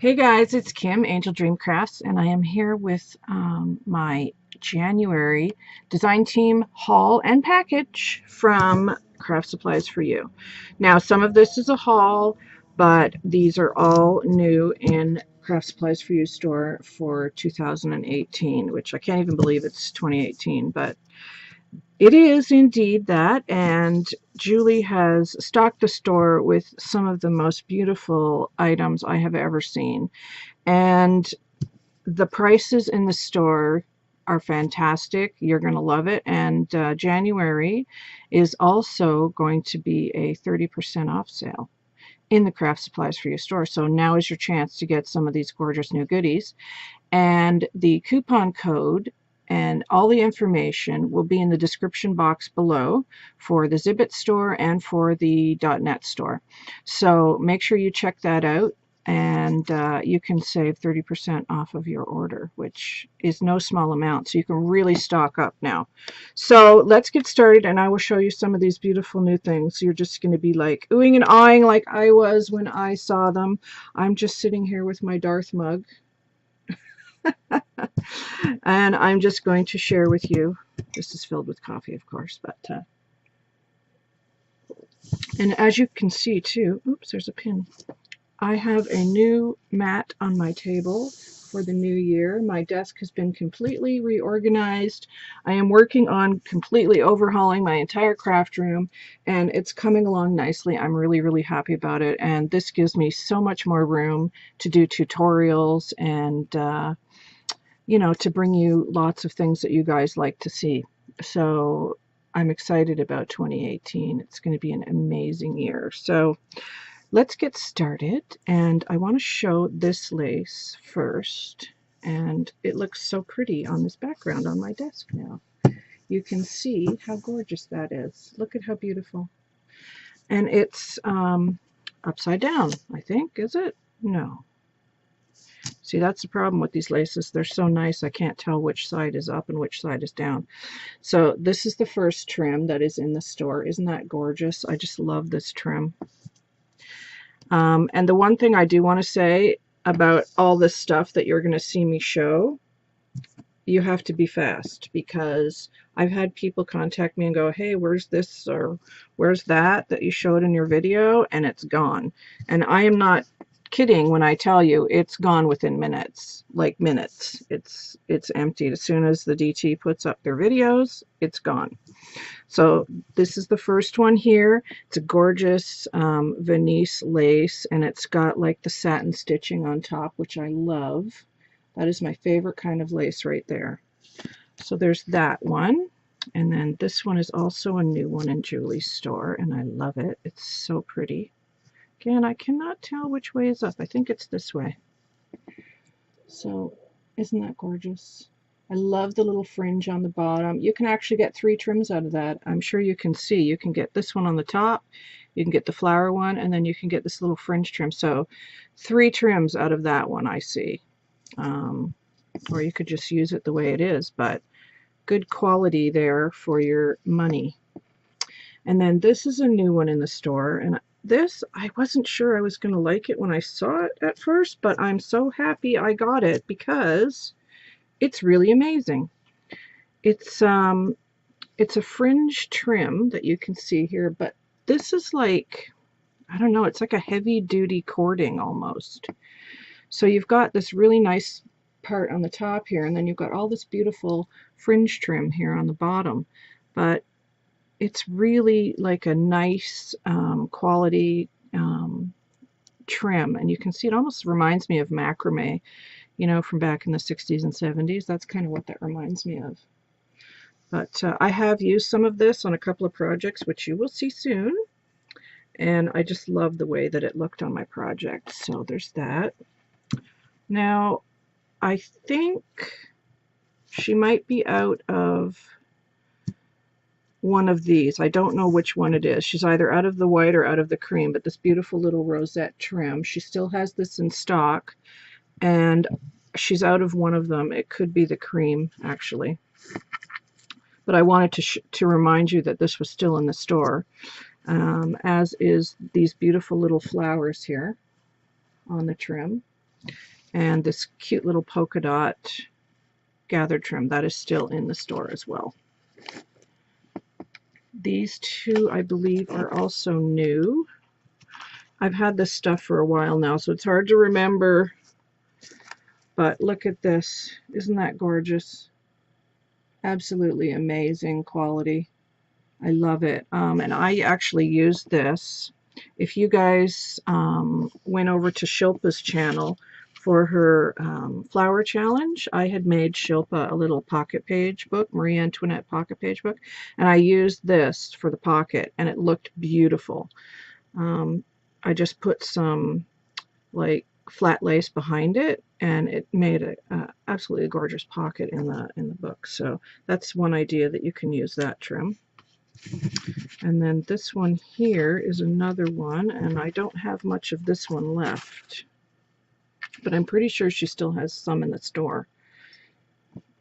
Hey guys, it's Kim, Angel Dream Crafts, and I am here with my January design team haul and package from Craft Supplies for You. Now, some of this is a haul, but these are all new in Craft Supplies for You store for 2018, which I can't even believe it's 2018, but it is indeed that, and Julie has stocked the store with some of the most beautiful items I have ever seen. And the prices in the store are fantastic. You're going to love it. And January is also going to be a 30% off sale in the Craft Supplies for You store. So now is your chance to get some of these gorgeous new goodies. And the coupon code and all the information will be in the description box below for the Zibbit store and for the .net store. So make sure you check that out, and you can save 30% off of your order, which is no small amount. So you can really stock up now. So let's get started, and I will show you some of these beautiful new things. You're just going to be like oohing and awing like I was when I saw them. I'm just sitting here with my Darth mug. And I'm just going to share with you. This is filled with coffee, of course, but and as you can see too, oops, there's a pin. I have a new mat on my table for the new year. My desk has been completely reorganized. I am working on completely overhauling my entire craft room, and it's coming along nicely. I'm really, really happy about it, and this gives me so much more room to do tutorials and you know, to bring you lots of things that you guys like to see. So I'm excited about 2018. It's going to be an amazing year. So let's get started. And I want to show this lace first. And it looks so pretty on this background on my desk now. You can see how gorgeous that is. Look at how beautiful. And it's upside down, I think. Is it? No. See, that's the problem with these laces. They're so nice, I can't tell which side is up and which side is down. So this is the first trim that is in the store. Isn't that gorgeous? I just love this trim. And the one thing I do want to say about all this stuff that you're going to see me show, you have to be fast, because I've had people contact me and go, hey, where's this or where's that you showed in your video, and it's gone. And I am not kidding when I tell you it's gone within minutes, like minutes. It's emptied. As soon as the DT puts up their videos, it's gone. So this is the first one here. It's a gorgeous Venice lace, and it's got like the satin stitching on top, which I love. That is my favorite kind of lace right there. So there's that one. And then this one is also a new one in Julie's store, and I love it. It's so pretty. Again, I cannot tell which way is up. I think it's this way. So, isn't that gorgeous? I love the little fringe on the bottom. You can actually get 3 trims out of that. I'm sure you can see. You can get this one on the top, you can get the flower one, and then you can get this little fringe trim. So 3 trims out of that one I see. Or you could just use it the way it is, but good quality there for your money. And then this is a new one in the store, and this, I wasn't sure I was going to like it when I saw it at first, but I'm so happy I got it because it's really amazing. It's a fringe trim that you can see here, but this is like, I don't know, it's like a heavy-duty cording almost. So you've got this really nice part on the top here, and then you've got all this beautiful fringe trim here on the bottom. But it's really like a nice quality trim, and you can see it almost reminds me of macrame, you know, from back in the 60s and 70s. That's kind of what that reminds me of. But I have used some of this on a couple of projects, which you will see soon, and I just love the way that it looked on my project. So there's that. Now, I think she might be out of one of these. I don't know which one it is. She's either out of the white or out of the cream, but this beautiful little rosette trim. She still has this in stock, and she's out of one of them. It could be the cream, actually. But I wanted to remind you that this was still in the store, as is these beautiful little flowers here on the trim. and this cute little polka dot gathered trim that is still in the store as well. These two, I believe, are also new. I've had this stuff for a while now, so it's hard to remember, but look at this. Isn't that gorgeous? Absolutely amazing quality. I love it. And I actually used this. If you guys went over to Shilpa's channel for her flower challenge, I had made Shilpa a little pocket page book, Marie Antoinette pocket page book, and I used this for the pocket, and it looked beautiful. I just put some like flat lace behind it, and it made a absolutely gorgeous pocket in the book. So that's one idea that you can use that trim. And then this one here is another one, and I don't have much of this one left, but I'm pretty sure she still has some in the store.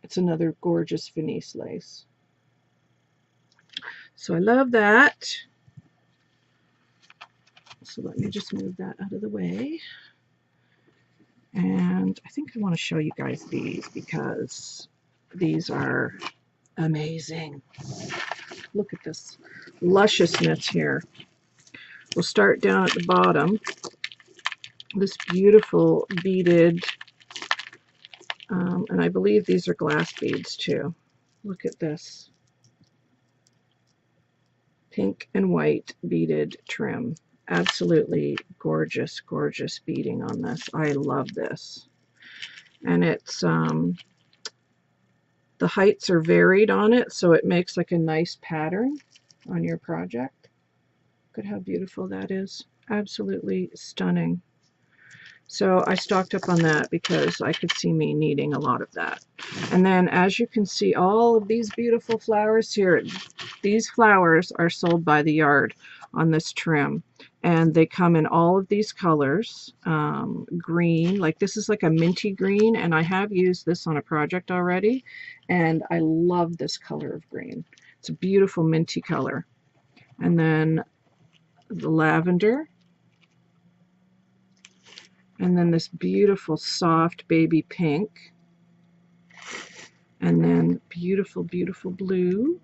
It's another gorgeous Venice lace. So I love that. So let me just move that out of the way. And I think I want to show you guys these because these are amazing. Look at this lusciousness here. We'll start down at the bottom. This beautiful beaded, and I believe these are glass beads too. Look at this. Pink and white beaded trim. Absolutely gorgeous, gorgeous beading on this. I love this. And it's, the heights are varied on it, so it makes like a nice pattern on your project. Look at how beautiful that is. Absolutely stunning. So I stocked up on that because I could see me needing a lot of that. And then as you can see, all of these beautiful flowers here, these flowers are sold by the yard on this trim. And they come in all of these colors. Green, like this is like a minty green, and I have used this on a project already, and I love this color of green. It's a beautiful minty color. And then the lavender. And then this beautiful soft baby pink. And then beautiful, beautiful blue.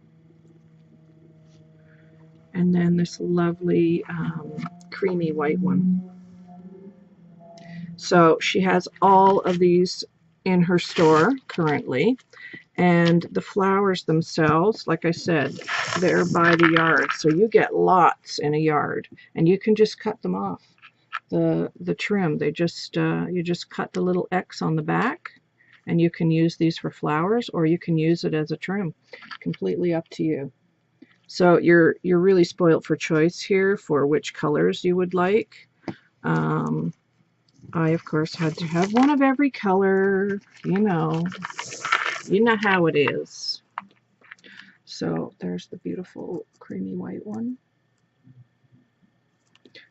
And then this lovely creamy white one. So she has all of these in her store currently. And the flowers themselves, like I said, they're by the yard. So you get lots in a yard. And you can just cut them off. The trim, they just you just cut the little X on the back, and you can use these for flowers, or you can use it as a trim. Completely up to you. So you're really spoiled for choice here for which colors you would like. I of course had to have one of every color, you know how it is. So there's the beautiful creamy white one.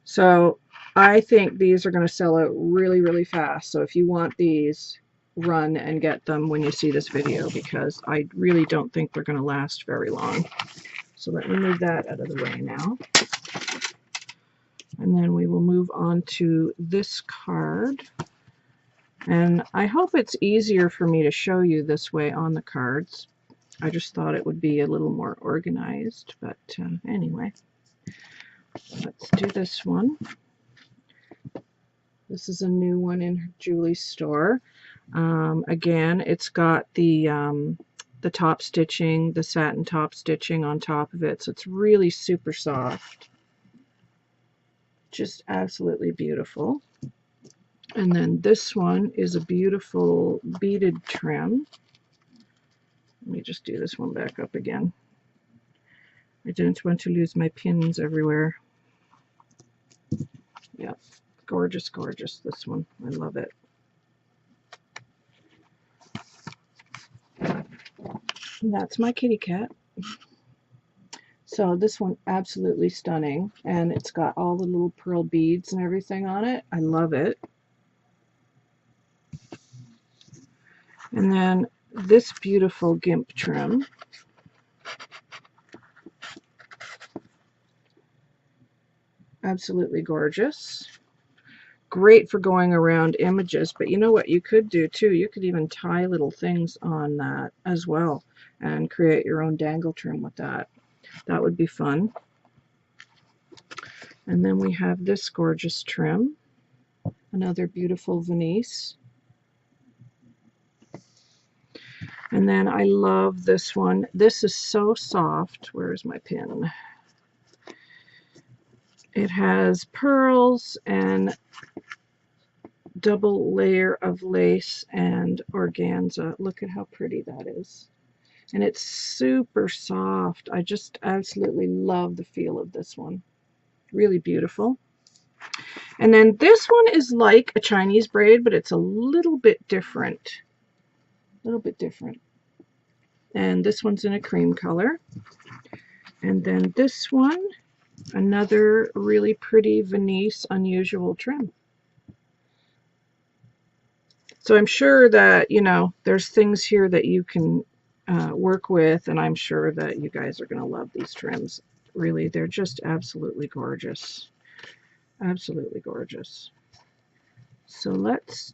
So I think these are going to sell out really, really fast. So if you want these, run and get them when you see this video, because I really don't think they're going to last very long. So let me move that out of the way now. And then we will move on to this card. And I hope it's easier for me to show you this way on the cards. I just thought it would be a little more organized, but anyway. Let's do this one. This is a new one in Julie's store. Again, it's got the top stitching, the satin top stitching on top of it, so it's really super soft. Just absolutely beautiful. And then this one is a beautiful beaded trim. Let me just do this one back up again. I didn't want to lose my pins everywhere. Yeah, gorgeous, gorgeous, this one. I love it. And that's my kitty cat. So this one, absolutely stunning. And it's got all the little pearl beads and everything on it. I love it. And then this beautiful gimp trim. Absolutely gorgeous. great for going around images, but you know what you could do too? You could even tie little things on that as well and create your own dangle trim with that. That would be fun. And then we have this gorgeous trim, another beautiful Venice. And then I love this one. This is so soft. Where's my pin? It has pearls and double layer of lace and organza. Look at how pretty that is. And it's super soft. I just absolutely love the feel of this one. Really beautiful. And then this one is like a Chinese braid, but it's a little bit different. A little bit different. And this one's in a cream color. And then this one, another really pretty Venice unusual trim. So I'm sure that, you know, there's things here that you can work with, and I'm sure that you guys are going to love these trims. Really, they're just absolutely gorgeous. Absolutely gorgeous. So let's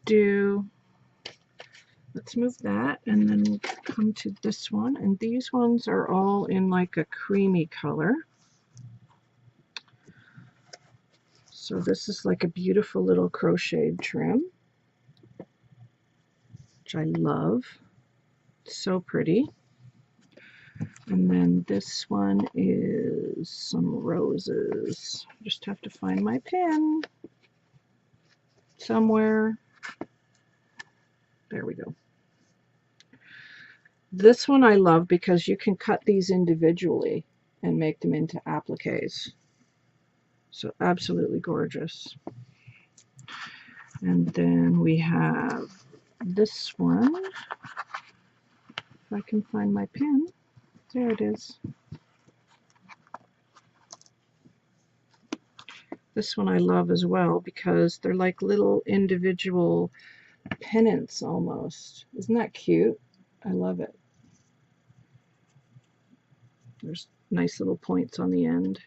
move that, and then we'll come to this one. And these ones are all in like a creamy color. So this is like a beautiful little crocheted trim, which I love. It's so pretty. And then this one is some roses. Just have to find my pin somewhere. There we go. This one I love because you can cut these individually and make them into appliques. So absolutely gorgeous. And then we have this one. If I can find my pin. There it is. This one I love as well because they're like little individual pennants almost. Isn't that cute? I love it. There's nice little points on the end.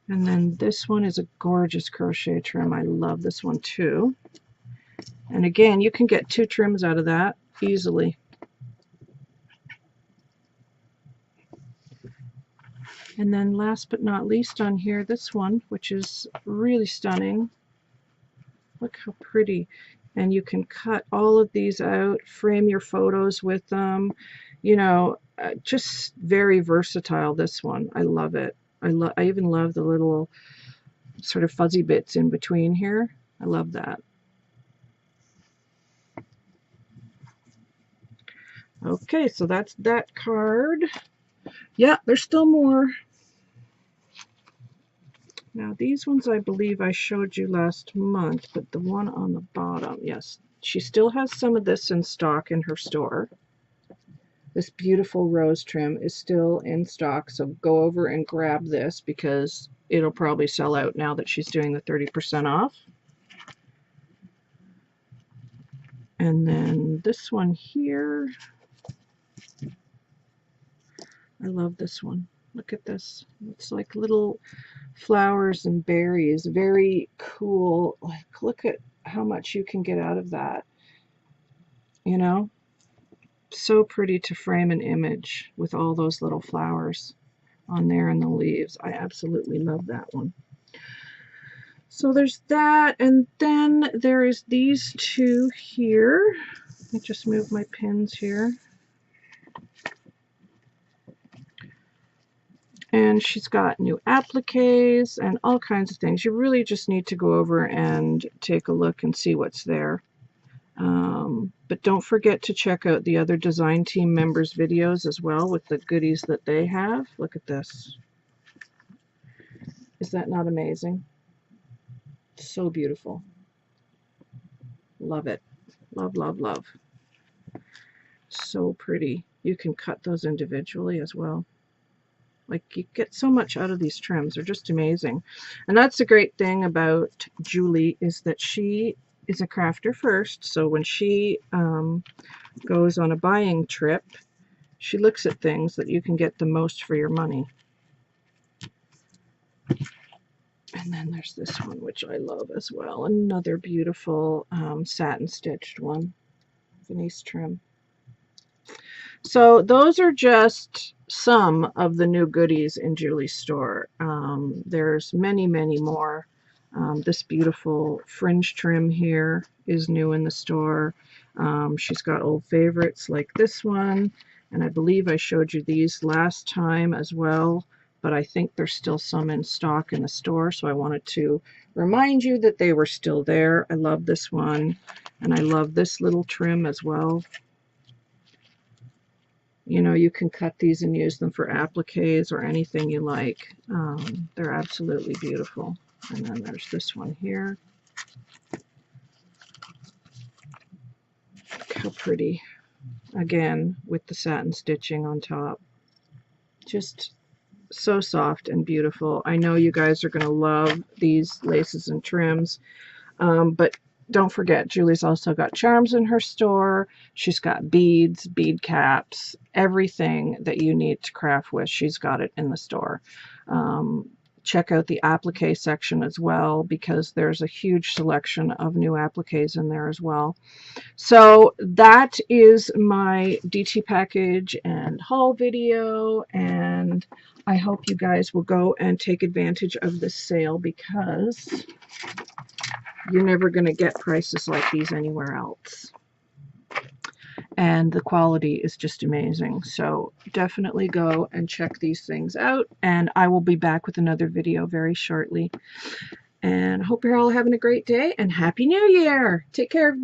And then this one is a gorgeous crochet trim. I love this one too. And again, you can get 2 trims out of that easily. And then last but not least on here, this one, which is really stunning. Look how pretty. And you can cut all of these out, frame your photos with them. You know, just very versatile, this one. I love it. I even love the little sort of fuzzy bits in between here. I love that. Okay, so that's that card. Yeah, there's still more. Now these ones I believe I showed you last month, but the one on the bottom, yes, she still has some of this in stock in her store. This beautiful rose trim is still in stock, so go over and grab this because it'll probably sell out now that she's doing the 30% off. And then this one here, I love this one. Look at this. It's like little flowers and berries. Very cool. Like, look at how much you can get out of that. You know? So pretty to frame an image with all those little flowers on there and the leaves. I absolutely love that one. So there's that, and then there is these 2 here. Let me just move my pins here. And she's got new appliques and all kinds of things. You really just need to go over and take a look and see what's there. But don't forget to check out the other design team members' videos as well with the goodies that they have. Look at this. Is that not amazing? So beautiful. Love it. Love, love, love. So pretty. You can cut those individually as well. Like, you get so much out of these trims. They're just amazing. And that's the great thing about Julie, is that she is a crafter first. So when she goes on a buying trip, she looks at things that you can get the most for your money. And then there's this one, which I love as well. Another beautiful satin stitched one. Venice trim. So those are just some of the new goodies in Julie's store. There's many, many more. This beautiful fringe trim here is new in the store. She's got old favorites like this one, and I believe I showed you these last time as well, but I think there's still some in stock in the store, so I wanted to remind you that they were still there. I love this one, and I love this little trim as well. You know, you can cut these and use them for appliques or anything you like. They're absolutely beautiful. And then there's this one here. Look how pretty. Again, with the satin stitching on top. Just so soft and beautiful. I know you guys are going to love these laces and trims. But don't forget, Julie's also got charms in her store. She's got beads, bead caps, everything that you need to craft with. She's got it in the store. Check out the applique section as well, because there's a huge selection of new appliques in there as well. So that is my DT package and haul video, and I hope you guys will go and take advantage of this sale, because you're never going to get prices like these anywhere else. And the quality is just amazing. So definitely go and check these things out. And I will be back with another video very shortly. And I hope you're all having a great day, and Happy New Year. Take care, everybody.